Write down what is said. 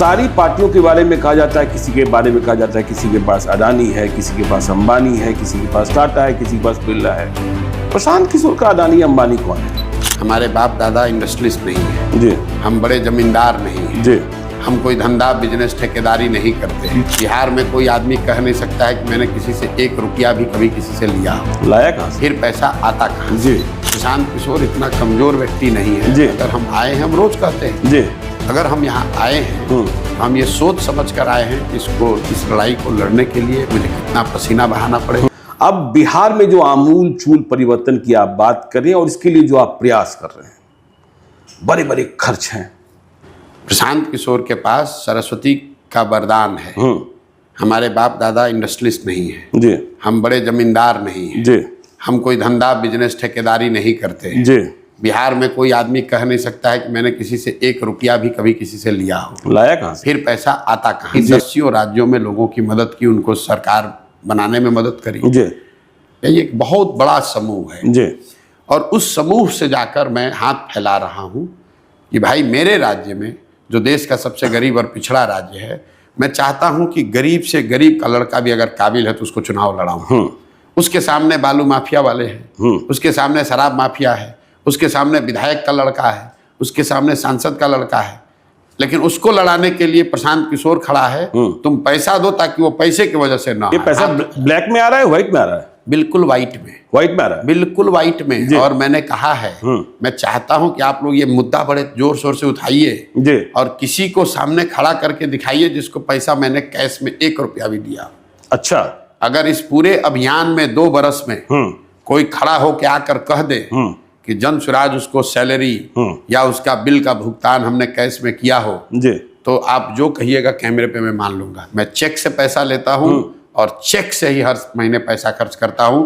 सारी पार्टियों के बारे में कहा जाता है, किसी के बारे में कहा जाता है किसी के पास अडानी है, किसी के पास अंबानी है, किसी के पास टाटा है, किसी के पास बिरला है। प्रशांत किशोर का अडानी अंबानी कौन है? हमारे बाप दादा इंडस्ट्रियलिस्ट नहीं है जी। हम बड़े जमींदार नहीं है जी। हम कोई धंधा बिजनेस ठेकेदारी नहीं करते हैं। बिहार में कोई आदमी कह नहीं सकता है कि मैंने किसी से 1 रुपया भी कभी किसी से लिया हो। लाया कहाँ से? फिर पैसा आता कहाँ से? जी। प्रशांत किशोर इतना कमजोर व्यक्ति नहीं है। जी। अगर हम आए हैं, हम रोज कहते हैं जी। अगर हम यहाँ आए हैं तो हम ये सोच समझ कर आए हैं इस लड़ाई को लड़ने के लिए मुझे कितना पसीना बहाना पड़े। अब बिहार में जो आमूल चूल परिवर्तन की आप बात कर रहे हैं और इसके लिए जो आप प्रयास कर रहे हैं, बड़े बड़े खर्च हैं। प्रशांत किशोर के पास सरस्वती का वरदान है। हमारे बाप दादा इंडस्ट्रियलिस्ट नहीं है। जी। हम बड़े जमींदार नहीं है। जी। हम कोई धंधा बिजनेस ठेकेदारी नहीं करते हैं। जी। बिहार में कोई आदमी कह नहीं सकता है कि मैंने किसी से 1 रुपया भी कभी किसी से लिया हो। लाया कहाँ से? फिर पैसा आता कहाँ? 10 राज्यों में लोगों की मदद की, उनको सरकार बनाने में मदद करी। जी। ये एक बहुत बड़ा समूह है। जी। और उस समूह से जाकर मैं हाथ फैला रहा हूँ कि भाई मेरे राज्य में जो देश का सबसे गरीब और पिछड़ा राज्य है, मैं चाहता हूं कि गरीब से गरीब का लड़का भी अगर काबिल है तो उसको चुनाव लड़ाऊं। उसके सामने बालू माफिया वाले हैं, उसके सामने शराब माफिया है, उसके सामने विधायक का लड़का है, उसके सामने सांसद का लड़का है, लेकिन उसको लड़ाने के लिए प्रशांत किशोर खड़ा है। तुम पैसा दो ताकि वो पैसे की वजह से ना। ये पैसा ब्लैक में आ रहा है, व्हाइट में आ रहा है? बिल्कुल व्हाइट में। व्हाइट में आ रहा है? बिल्कुल व्हाइट में। और मैंने कहा है, मैं चाहता हूं कि आप लोग ये मुद्दा बड़े जोर शोर से उठाइए और किसी को सामने खड़ा करके दिखाइए जिसको पैसा मैंने कैश में 1 रुपया भी दिया। अच्छा। अगर इस पूरे अभियान में 2 बरस में कोई खड़ा होकर आकर कह दे कि जन स्वराज उसको सैलरी या उसका बिल का भुगतान हमने कैश में किया हो, तो आप जो कहिएगा कैमरे पे मैं मान लूंगा। मैं चेक से पैसा लेता हूं और चेक से ही हर महीने पैसा खर्च करता हूं